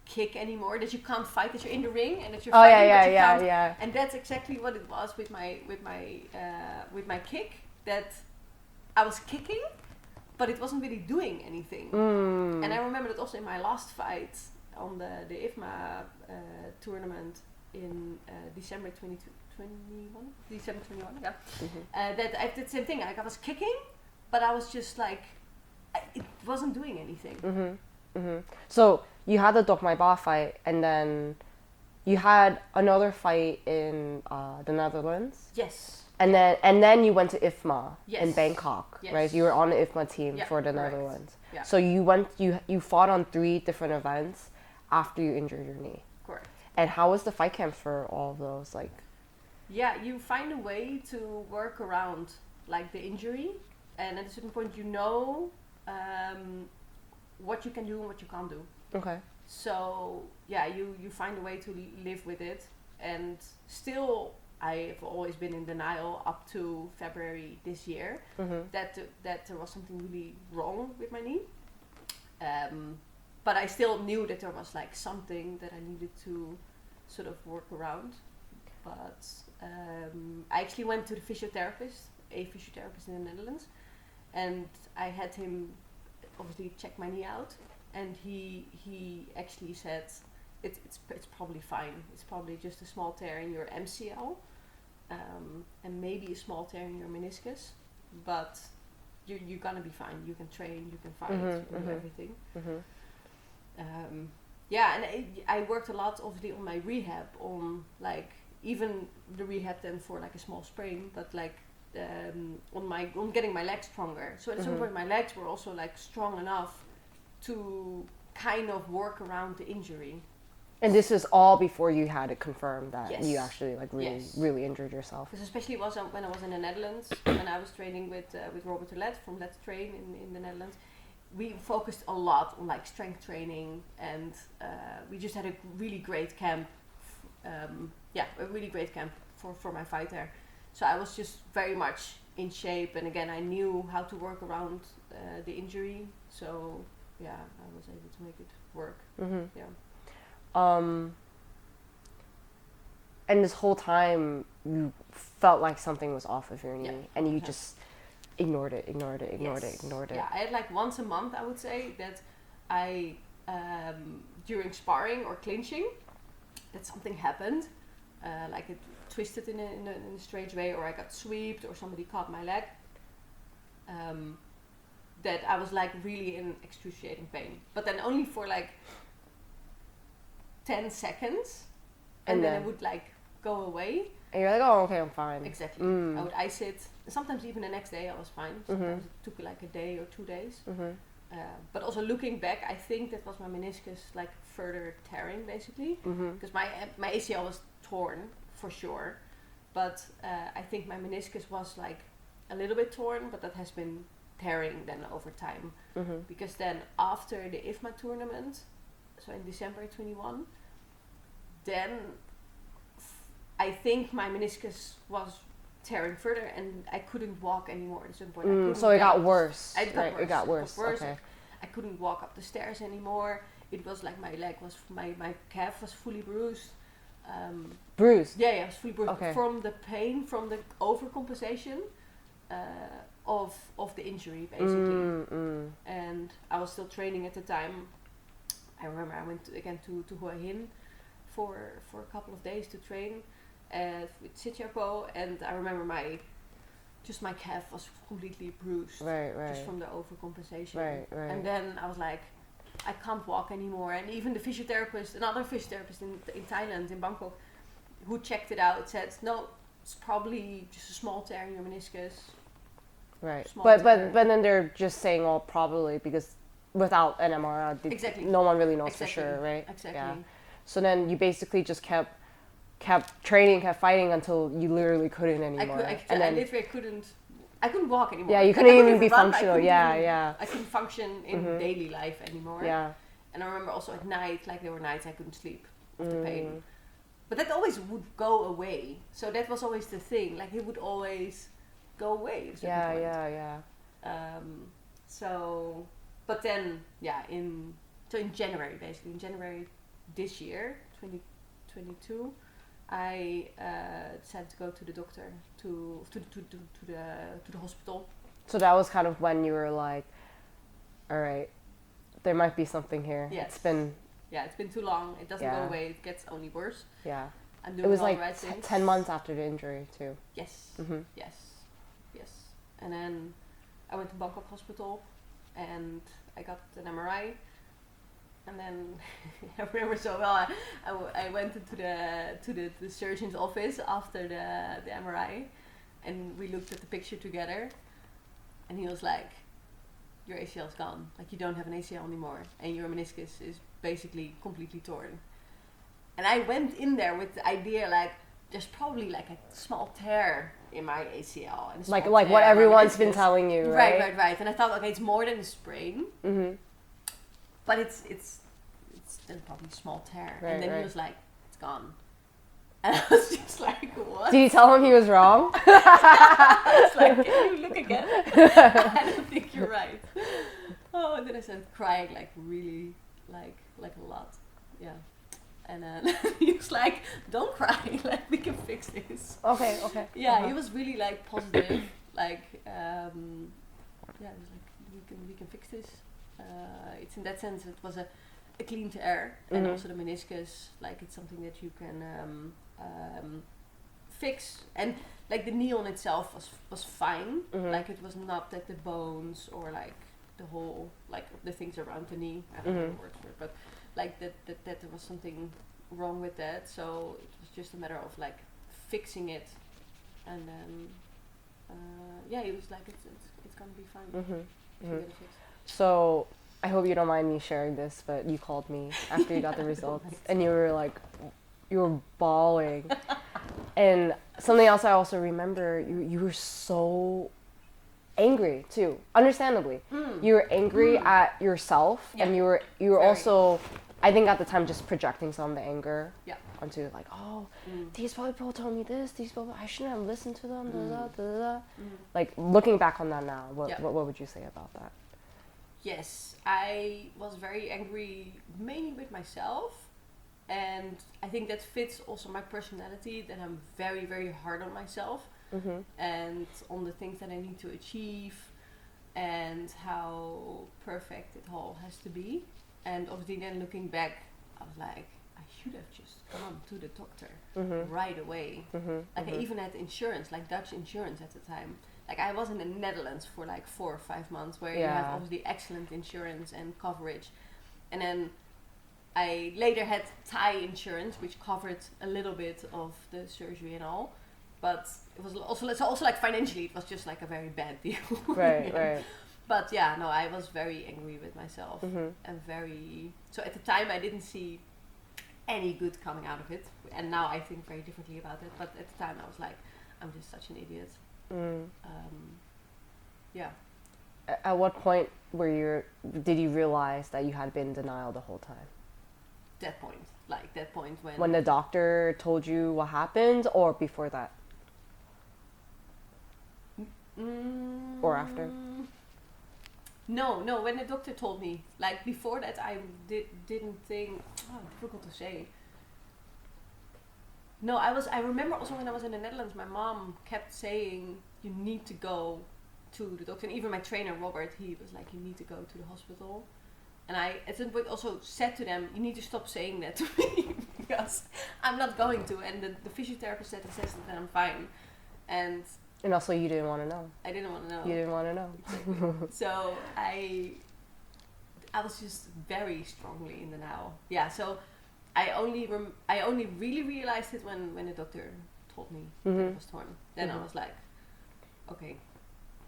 B: kick anymore, that you can't fight, that you're in the ring and that you're fighting, but you can't.
A: Yeah.
B: And that's exactly what it was with my kick. That I was kicking, but it wasn't really doing anything. And I remember that also in my last fight on the IFMA tournament in December 2021. December 21, yeah. That I did the same thing. Like I was kicking, but I was just like, it wasn't doing anything.
A: So you had the Dokmai Ba fight, and then you had another fight in the Netherlands.
B: Yes.
A: And then you went to IFMA in
B: Yes.
A: Bangkok,
B: Yes.
A: right? You were on the IFMA team for the
B: correct.
A: Netherlands.
B: Yeah.
A: So you fought on 3 different events after you injured your knee.
B: Correct.
A: And how was the fight camp for all of those? Like,
B: yeah, you find a way to work around like the injury, and at a certain point you know what you can do and what you can't do.
A: okay.
B: So yeah, you find a way to live with it, and still I've always been in denial up to February this year that there was something really wrong with my knee. But I still knew that there was like something that I needed to sort of work around. But I actually went to the a physiotherapist in the Netherlands, and I had him obviously check my knee out, and he actually said it's probably fine. It's probably just a small tear in your MCL, and maybe a small tear in your meniscus, but you're gonna be fine. You can train, you can fight, you can do everything. Yeah, and I worked a lot obviously on my rehab, on like even the rehab then for like a small sprain, but like on getting my legs stronger. So at some point my legs were also like strong enough to kind of work around the injury.
A: And this is all before you had it confirmed that
B: Yes.
A: you actually like really injured yourself.
B: Because especially was when I was in the Netherlands, when I was training with Robert Toilet from Let's Train in the Netherlands. We focused a lot on like strength training, and we just had a really great camp. A really great camp for my fight there. So I was just very much in shape, and again I knew how to work around the injury. So yeah, I was able to make it work. Yeah.
A: And this whole time you felt like something was off of your knee, and you just ignored it.
B: Yeah, I had like once a month, I would say, that I during sparring or clinching, that something happened, like it twisted in a strange way, or I got swept, or somebody caught my leg. That I was like really in excruciating pain, but then only for like 10 seconds, and then it would like go away.
A: And you're like, oh, okay, I'm fine.
B: Exactly. I would ice it. Sometimes even the next day I was fine. Sometimes it took like a day or 2 days. But also looking back, I think that was my meniscus like further tearing basically, because my ACL was torn for sure, but I think my meniscus was like a little bit torn, but that has been tearing then over time. Because then after the IFMA tournament, so in December 21, then I think my meniscus was tearing further and I couldn't walk anymore at a certain point.
A: So it got worse.
B: It got worse.
A: Okay.
B: I couldn't walk up the stairs anymore. It was like my calf was fully bruised.
A: Bruised?
B: Yeah, it was fully bruised.
A: Okay.
B: From the pain, from the overcompensation of the injury, basically. And I was still training at the time. I remember I went again to Muay Ying for a couple of days to train with Sitjapo, and I remember my calf was completely bruised, just from the overcompensation.
A: Right.
B: And then I was like, I can't walk anymore. And even the physiotherapist, another physiotherapist in Thailand, in Bangkok, who checked it out, said, no, it's probably just a small tear in your meniscus.
A: Right.
B: Small
A: But
B: tear.
A: then they're just saying, well, probably because without an MRI,
B: Exactly.
A: no one really knows for sure, right?
B: Exactly.
A: Yeah. So then you basically just kept training, kept fighting until you literally couldn't anymore.
B: I literally couldn't walk anymore.
A: Yeah, you
B: Like,
A: couldn't
B: I
A: even be
B: run,
A: functional.
B: I couldn't function in daily life anymore.
A: Yeah.
B: And I remember also at night, like there were nights I couldn't sleep of the pain. But that always would go away. So that was always the thing. Like it would always go away at a certain point. So, but then, in January, basically, in January this year, 2022, I decided to go to the doctor, to the hospital.
A: So that was kind of when you were like, all right, there might be something here.
B: Yes.
A: It's been
B: too long. It doesn't go away. It gets only worse.
A: Yeah.
B: I'm doing
A: It was
B: all
A: like
B: the right things.
A: 10 months after the injury too.
B: Yes.
A: Mm-hmm.
B: Yes. And then I went to Bangkok Hospital and I got an MRI. And then I remember so well. I went into the surgeon's office after the MRI, and we looked at the picture together. And he was like, "Your ACL is gone. Like you don't have an ACL anymore, and your meniscus is basically completely torn." And I went in there with the idea like, there's probably like a small tear in my ACL, and a
A: Like
B: small
A: what
B: tear in my
A: everyone's been
B: meniscus.
A: telling you, right?
B: Right. And I thought, okay, it's more than a sprain, but it's then probably a small tear.
A: Right,
B: and then
A: right.
B: he was like, "It's gone," and I was just like, "What?"
A: Did you tell him he was wrong?
B: It's like, "Can you look again?" I don't think you're right. Oh, and then I started crying like really, like a lot, yeah. And then he was like, "Don't cry, like we can fix this."
A: Okay.
B: Yeah, he was really like positive, like he was like, we can fix this. It's in that sense it was a clean tear, and also the meniscus, like it's something that you can fix, and like the knee on itself was fine, like it was not that the bones or like the whole like the things around the knee, I don't know the word for it, but like that there was something wrong with that, so it was just a matter of like fixing it, and then he was like it's gonna be fine. If you get it fixed.
A: So I hope you don't mind me sharing this, but you called me after you got the results, and you were like, you were bawling. And something else I also remember, you were so angry too, understandably. You were angry at yourself, and you were also, I think at the time, just projecting some of the anger onto like, oh, these people told me this, these people, I shouldn't have listened to them, Like looking back on that now, what would you say about that?
B: Yes, I was very angry mainly with myself, and I think that fits also my personality, that I'm very, very hard on myself and on the things that I need to achieve and how perfect it all has to be. And obviously then looking back, I was like, I should have just gone to the doctor right away. Like I even had insurance, like Dutch insurance at the time. Like I was in the Netherlands for like 4 or 5 months where you have obviously excellent insurance and coverage. And then I later had Thai insurance, which covered a little bit of the surgery and all. But it was also like financially, it was just like a very bad deal.
A: Right.
B: But yeah, no, I was very angry with myself and so at the time I didn't see any good coming out of it. And now I think very differently about it. But at the time I was like, I'm just such an idiot.
A: At what point did you realize that you had been in denial the whole time?
B: That point
A: When the doctor told you what happened, or before that? Or after?
B: No, when the doctor told me. Like before that, I didn't think. Oh, difficult to say. No, I remember also when I was in the Netherlands, my mom kept saying, "You need to go to the doctor." And even my trainer Robert, he was like, "You need to go to the hospital." And I at some point also said to them, "You need to stop saying that to me because I'm not going to." And the physiotherapist said, that I'm fine. And
A: also you didn't want to know.
B: I didn't want to know.
A: You didn't want to know.
B: Exactly. So I was just very strongly in denial. Yeah. So I only really realized it when the doctor told me that it was torn. Then I was like, okay.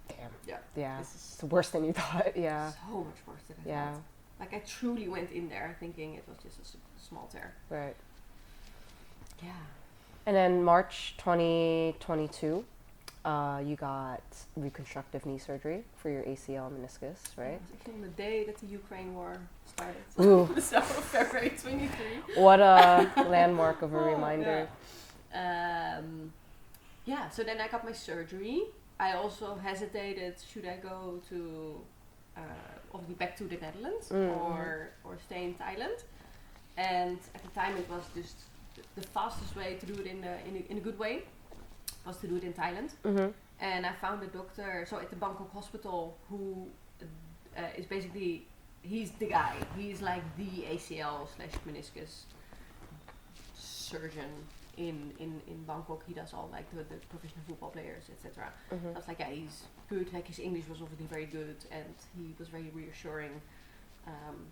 A: Damn.
B: Yeah.
A: Yeah.
B: This is
A: It's worse than you thought. Yeah.
B: so much worse than I
A: Yeah.
B: thought. Like I truly went in there thinking it was just a small tear.
A: Right.
B: Yeah.
A: And then March 2022, you got reconstructive knee surgery for your ACL meniscus, right?
B: It was actually on the day that the Ukraine war started.
A: Ooh.
B: So February 23.
A: What a landmark of a reminder.
B: Yeah. Yeah, so then I got my surgery. I also hesitated, should I go to, obviously back to the Netherlands or stay in Thailand. And at the time it was just the fastest way to do it in a good way was to do it in Thailand. And I found a doctor, so at the Bangkok hospital, who is basically, he's the guy. He's like the ACL/meniscus surgeon in Bangkok. He does all like the professional football players, etc. I was like, yeah, he's good. Like his English was obviously very good, and he was very reassuring,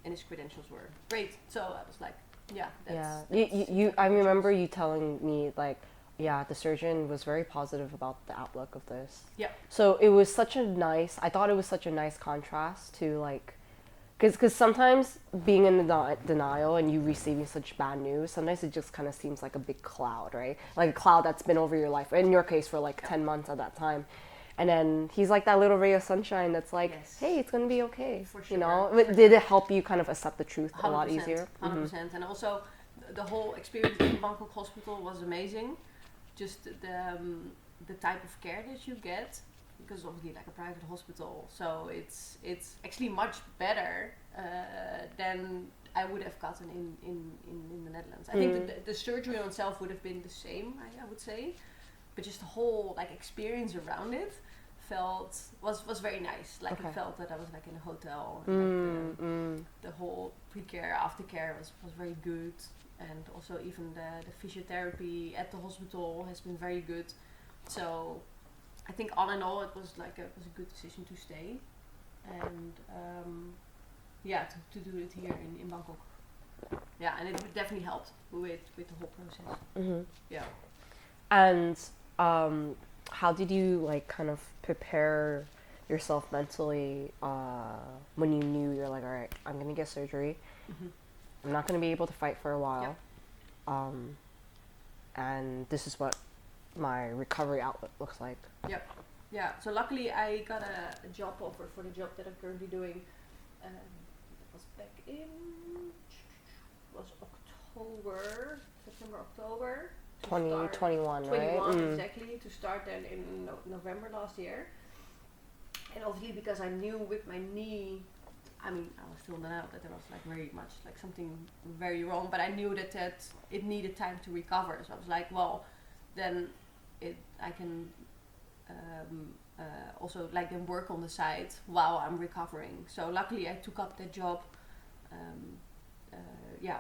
B: and his credentials were great. So I was like, yeah, that's
A: I remember you telling me like, yeah, the surgeon was very positive about the outlook of this.
B: Yeah.
A: So it was I thought it was such a nice contrast to like, because sometimes being in denial and you receiving such bad news, sometimes it just kind of seems like a big cloud, right? Like a cloud that's been over your life, in your case for like 10 months at that time. And then he's like that little ray of sunshine that's like, hey, it's going to be okay.
B: For sure.
A: You know, did it help you kind of accept the truth a lot easier?
B: 100%. And also the whole experience in Bangkok hospital was amazing. Just the type of care that you get, because obviously like a private hospital, so it's actually much better than I would have gotten in the Netherlands. I think the surgery on itself would have been the same, I would say, but just the whole like experience around it was very nice. Like it felt that I was like in a hotel. And, like the whole pre-care, aftercare was very good. And also even the physiotherapy at the hospital has been very good. So I think all in all it was a good decision to stay. And to do it here in Bangkok. Yeah, and it definitely helped with the whole process. Yeah.
A: And how did you like kind of prepare yourself mentally when you knew you're like, all right, I'm gonna get surgery. I'm not going to be able to fight for a while. And this is what my recovery outlook looks like.
B: Yep. Yeah. So luckily I got a job offer for the job that I'm currently doing. That was back in September, October.
A: 2021, right?
B: 21, exactly. To start then in November last year. And obviously because I knew with my knee, I mean, I was still in denial that there was like very much like something very wrong, but I knew that it needed time to recover. So I was like, well, then I can also like then work on the side while I'm recovering. So luckily I took up that job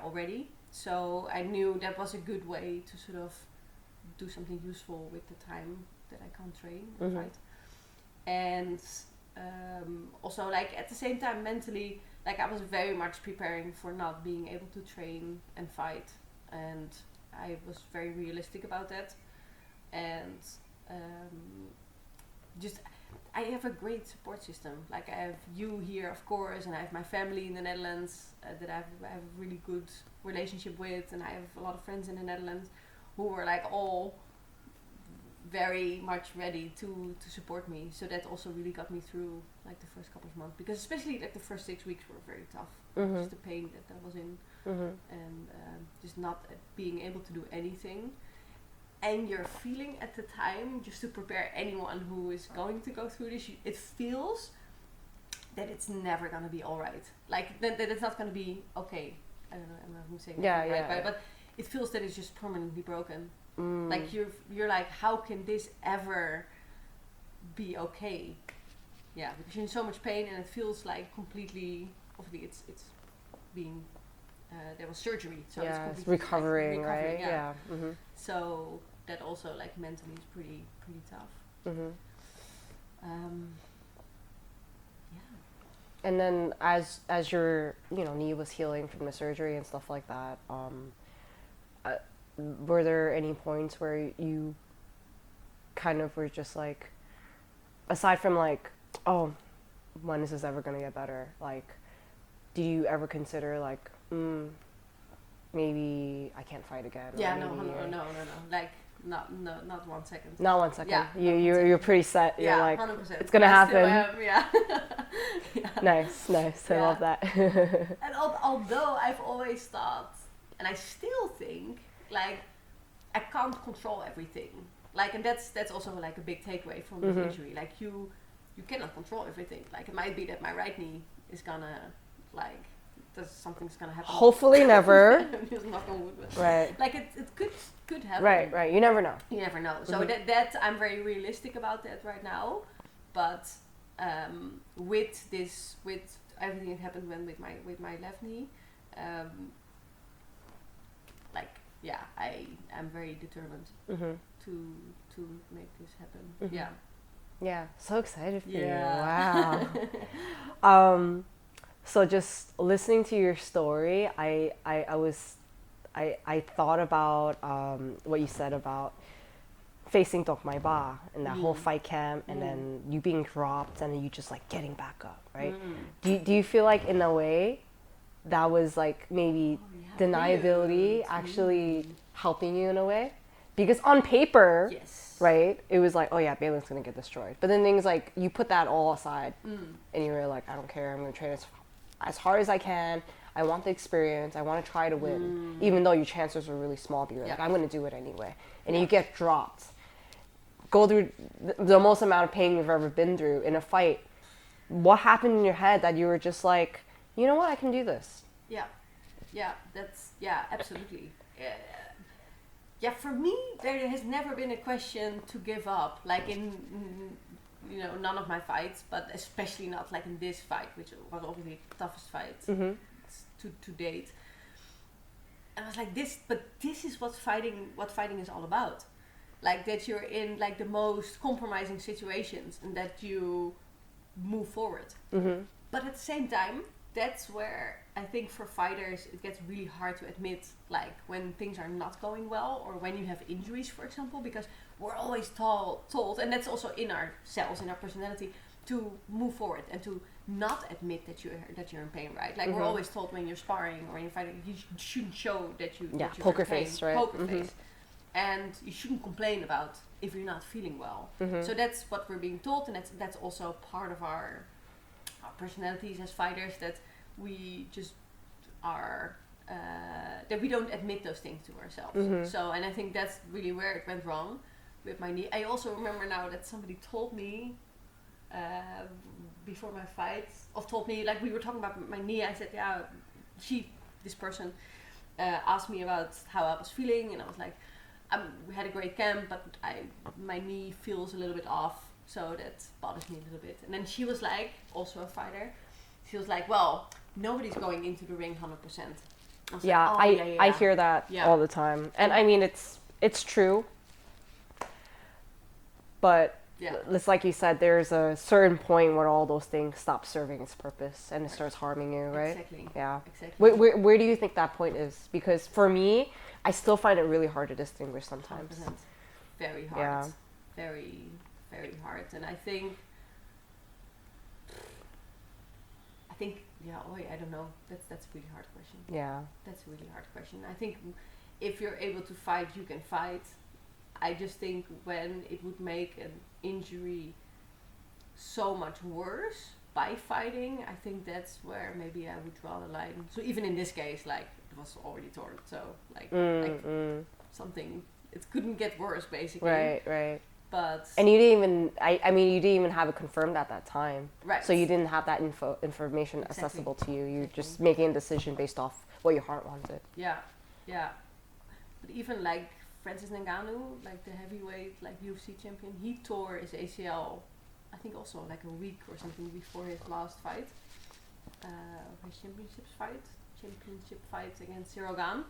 B: already. So I knew that was a good way to sort of do something useful with the time that I can't train and fight. And also like at the same time mentally, like I was very much preparing for not being able to train and fight, and I was very realistic about that. And just I have a great support system. Like I have you here, of course, and I have my family in the Netherlands that I have a really good relationship with, and I have a lot of friends in the Netherlands who were like all very much ready to support me. So that also really got me through like the first couple of months, because especially like the first 6 weeks were very tough. Just the pain that I was in, and just not being able to do anything. And you're feeling at the time, just to prepare anyone who is going to go through this, it feels that it's never gonna be all right. Like that it's not gonna be okay. I don't know. I'm not saying right, but it feels that it's just permanently broken. Like you're like, how can this ever be okay? Yeah, because you're in so much pain, and it feels like completely. Obviously, it's being there was surgery, so it's
A: recovering,
B: like,
A: right?
B: Yeah. So that also like mentally is pretty tough.
A: And then as your knee was healing from the surgery and stuff like that, were there any points where you kind of were just like, aside from like, oh, when is this ever gonna get better? Like, do you ever consider like, maybe I can't fight again?
B: Yeah, no. Like, not 1 second.
A: Not 1 second.
B: Yeah,
A: you're pretty set. You're like,
B: 100%.
A: it's gonna happen.
B: Yeah.
A: Nice. I love that.
B: And although I've always thought, and I still think, like, I can't control everything. Like, and that's also like a big takeaway from this injury. Like, you cannot control everything. Like, it might be that my right knee is gonna, like, something's gonna happen.
A: Hopefully never.
B: Just knock on wood.
A: Right.
B: Like, it could happen.
A: Right. You never know.
B: You never know. So that I'm very realistic about that right now. But with everything that happened with my left knee, I am very determined to make this happen.
A: Yeah, so excited for you.
B: Yeah.
A: Wow. So just listening to your story, I thought about what you said about facing Dokmai Ba and that whole fight camp, and then you being dropped and then you just like getting back up, right? Do you feel like in a way that was like maybe deniability actually helping you in a way? Because on paper, right, it was like, oh yeah, Belen's gonna get destroyed. But then things like, you put that all aside and you were like, I don't care, I'm gonna train as hard as I can. I want the experience. I want to try to win, even though your chances are really small. But you're like, I'm going to do it anyway. And you get dropped. Go through the most amount of pain you've ever been through in a fight. What happened in your head that you were just like, you know what, I can do this?
B: Absolutely. For me, there has never been a question to give up. Like in none of my fights, but especially not like in this fight, which was obviously the toughest fight to date. And I was like, this is what fighting is all about. Like, that you're in like the most compromising situations and that you move forward. But at the same time, that's where I think for fighters it gets really hard to admit, like when things are not going well or when you have injuries, for example, because we're always told, and that's also in ourselves, in our personality, to move forward and to not admit that you're in pain, right? Like we're always told when you're sparring or when you're fighting, you shouldn't show that you're
A: poker
B: in pain.
A: face, right?
B: Poker face. And you shouldn't complain about if you're not feeling well. So that's what we're being told, and that's also part of our personalities as fighters, that we just are that we don't admit those things to ourselves. So, and I think that's really where it went wrong with my knee. I also remember now that somebody told me before my fight, or told me, like, we were talking about my knee. I said, this person asked me about how I was feeling, and I was like, we had a great camp, but my knee feels a little bit off, so that bothers me a little bit. And then she was like, also a fighter, she was like, well, nobody's going into the ring 100%. I hear that all the time, and I mean it's true, but it's like you said, there's a certain point where all those things stop serving its purpose and it starts harming you, right? Exactly.
A: Yeah.
B: Exactly.
A: Where do you think that point is? Because for me, I still find it really hard to distinguish sometimes.
B: 100%. Very hard.
A: Yeah.
B: Very, very hard. And I think I don't know. That's a really hard question.
A: Yeah.
B: That's a really hard question. I think if you're able to fight, you can fight. I just think when it would make an injury so much worse by fighting, I think that's where maybe I would draw the line. So even in this case, like, it was already torn, so like something, it couldn't get worse basically.
A: Right.
B: But
A: and you didn't even, I mean, you didn't even have it confirmed at that time.
B: Right.
A: So you didn't have that information
B: Exactly.
A: accessible to you. You're just making a decision based off what your heart wanted.
B: Yeah. But even like Francis Ngannou, like the heavyweight, like UFC champion, he tore his ACL, I think also like a week or something before his last fight, his championship fight against Cyril Gane,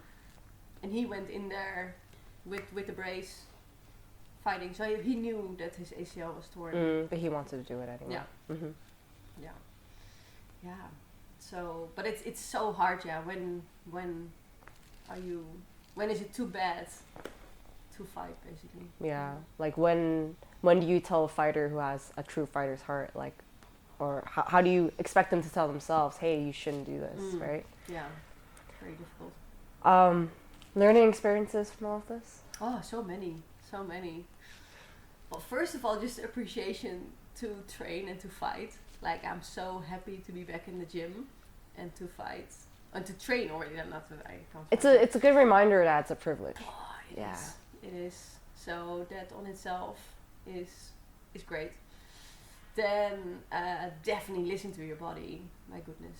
B: and he went in there with the brace, fighting. So he knew that his ACL was torn.
A: But he wanted to do it anyway.
B: Yeah. Yeah. So, but it's so hard. Yeah. When is it too bad to fight, basically?
A: Yeah. Like when do you tell a fighter who has a true fighter's heart, like, or how do you expect them to tell themselves, hey, you shouldn't do this, right?
B: Yeah. Very difficult.
A: Learning experiences from all of this?
B: Oh, so many. Well, first of all, just appreciation to train and to fight. Like, I'm so happy to be back in the gym and to fight and to train already. Not that I can't.
A: It's a good reminder that it's a privilege.
B: Oh,
A: Yeah.
B: It is. So that on itself is great. Then definitely listen to your body. My goodness.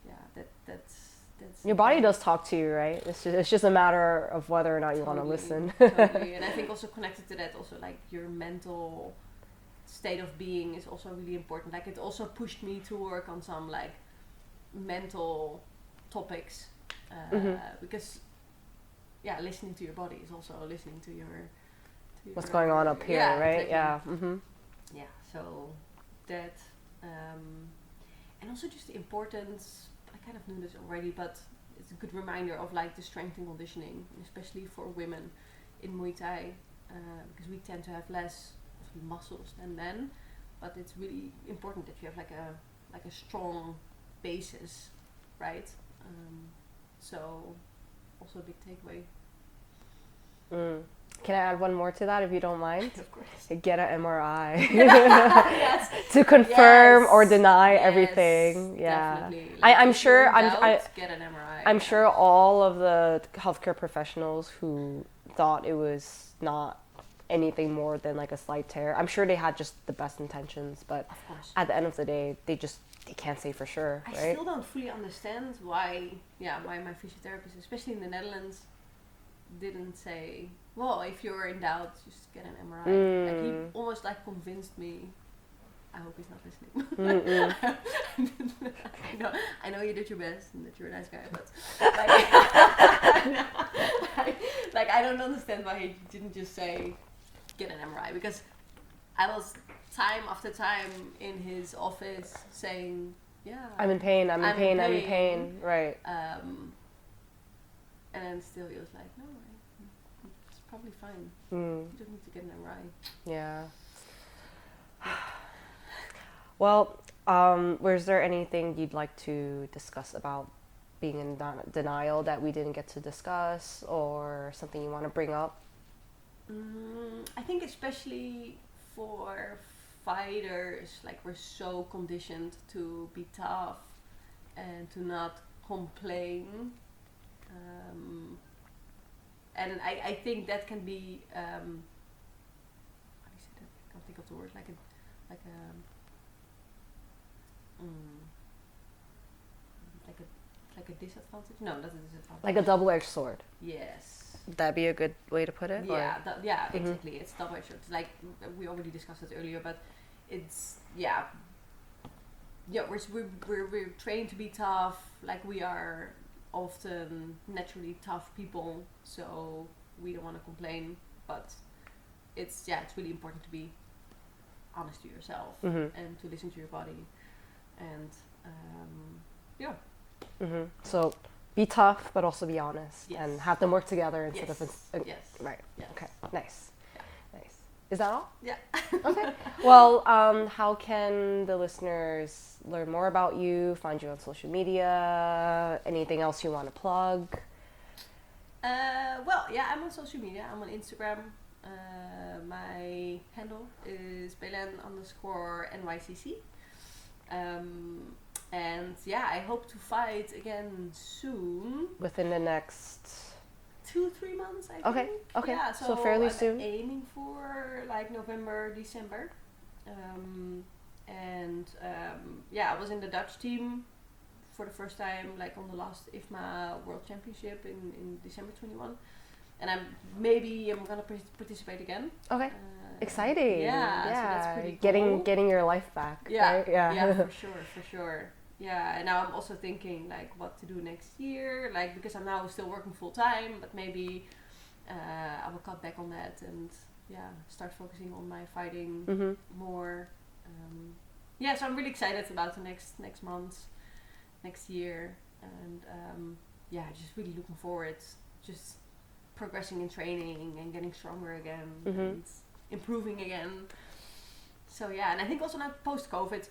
B: Yeah, that's
A: Your body does talk to you, right? It's just a matter of whether or not you want to listen.
B: Totally. And I think also connected to that, also like your mental state of being is also really important. Like, it also pushed me to work on some like mental topics, because listening to your body is also listening to your
A: what's going on up here, right?
B: Exactly. Yeah. So that, and also just the importance. I kind of knew this already, but it's a good reminder of like the strength and conditioning, especially for women in Muay Thai, because we tend to have less muscles than men, but it's really important that you have like a strong basis, right? So also a big takeaway.
A: Can I add one more to that, if you don't mind?
B: Of course.
A: Get an MRI.
B: Yes.
A: To confirm or deny
B: Yes,
A: everything. Yeah.
B: Definitely.
A: I'm
B: if
A: sure.
B: you're in
A: I'm.
B: doubt, get an MRI.
A: I'm sure all of the healthcare professionals who thought it was not anything more than like a slight tear, I'm sure they had just the best intentions, but
B: Of course.
A: at the end of the day, they can't say for sure,
B: I
A: right?
B: still don't fully understand why my physiotherapist, especially in the Netherlands, didn't say, well, if you're in doubt, just get an MRI. Like, he almost like convinced me. I hope he's not listening. I know you did your best and that you're a nice guy, but like I don't understand why he didn't just say get an MRI, because I was time after time in his office saying,
A: I'm in pain, I'm in pain, right.
B: And then still he was like, no, it's probably fine. You don't need to get an MRI.
A: Yeah. Well, was there anything you'd like to discuss about being in denial that we didn't get to discuss, or something you want to bring up?
B: I think especially for fighters, like, we're so conditioned to be tough and to not complain. And I think that can be, how do you say that? I can't think of the word, like a disadvantage? No, not a disadvantage.
A: Like a double-edged sword.
B: Yes.
A: Would that be a good way to put it?
B: Yeah, exactly. It's double-edged sword. It's like, we already discussed it earlier, but it's, we're trained to be tough. Like, we are often naturally tough people, so we don't want to complain, but it's really important to be honest to yourself and to listen to your body, and
A: So be tough, but also be honest, and have them work together instead of
B: yes.
A: Right.
B: Yes.
A: Okay. Nice.
B: Yeah.
A: Nice. Is that all?
B: Yeah.
A: Okay. Well, how can the listeners learn more about you, find you on social media, anything else you want to plug?
B: I'm on social media. I'm on Instagram My handle is Belen_NYCC. And yeah, I hope to fight again soon.
A: Within the next
B: 2-3 months, I
A: Okay,
B: think.
A: okay.
B: Yeah,
A: So fairly
B: I'm
A: soon.
B: aiming for like November, December. Yeah, I was in the Dutch team for the first time, like on the last IFMA World Championship in December 21. And I'm gonna participate again.
A: Okay. Exciting.
B: Yeah, so that's pretty
A: Getting your life back.
B: Yeah,
A: Right? Yeah.
B: yeah, for sure. Yeah, and now I'm also thinking like what to do next year, like because I'm now still working full time, but maybe I will cut back on that and start focusing on my fighting more. So I'm really excited about the next month, next year, and just really looking forward, just progressing in training and getting stronger again and improving again. So and I think also now post-COVID,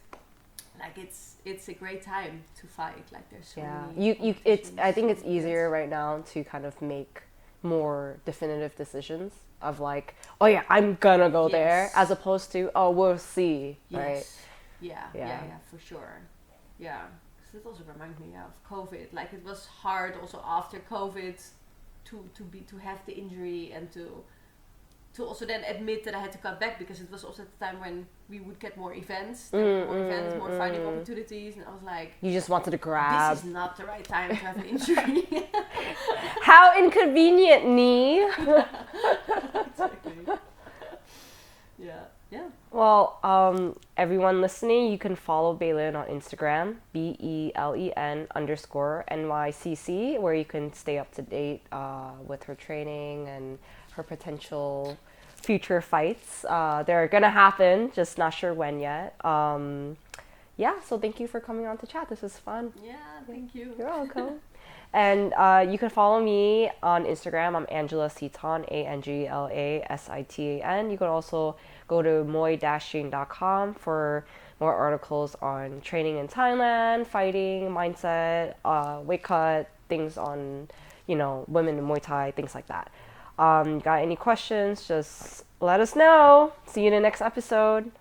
B: like it's a great time to fight. Like there's so many
A: I think it's easier right now to kind of make more definitive decisions of like, oh yeah, I'm gonna go there, as opposed to, oh, we'll see, right?
B: Yeah, for sure. Yeah, because it also reminds me of COVID. Like it was hard also after COVID to have the injury and to also then admit that I had to cut back, because it was also at the time when we would get more events, more fighting opportunities, and I was like,
A: you just wanted to grab.
B: This is not the right time to have an injury.
A: How inconvenient, knee.
B: Exactly. Yeah.
A: Well, everyone listening, you can follow Belen on Instagram, BELEN_NYCC, where you can stay up to date with her training and her potential future fights. They're gonna happen, just not sure when yet. So thank you for coming on to chat. This was fun.
B: Yeah, thank you.
A: You're welcome. And you can follow me on Instagram. I'm Angela Sitan, ANGLASITAN. You can also go to muay-ying.com for more articles on training in Thailand, fighting, mindset, weight cut, things on, women in Muay Thai, things like that. Got any questions, just let us know. See you in the next episode.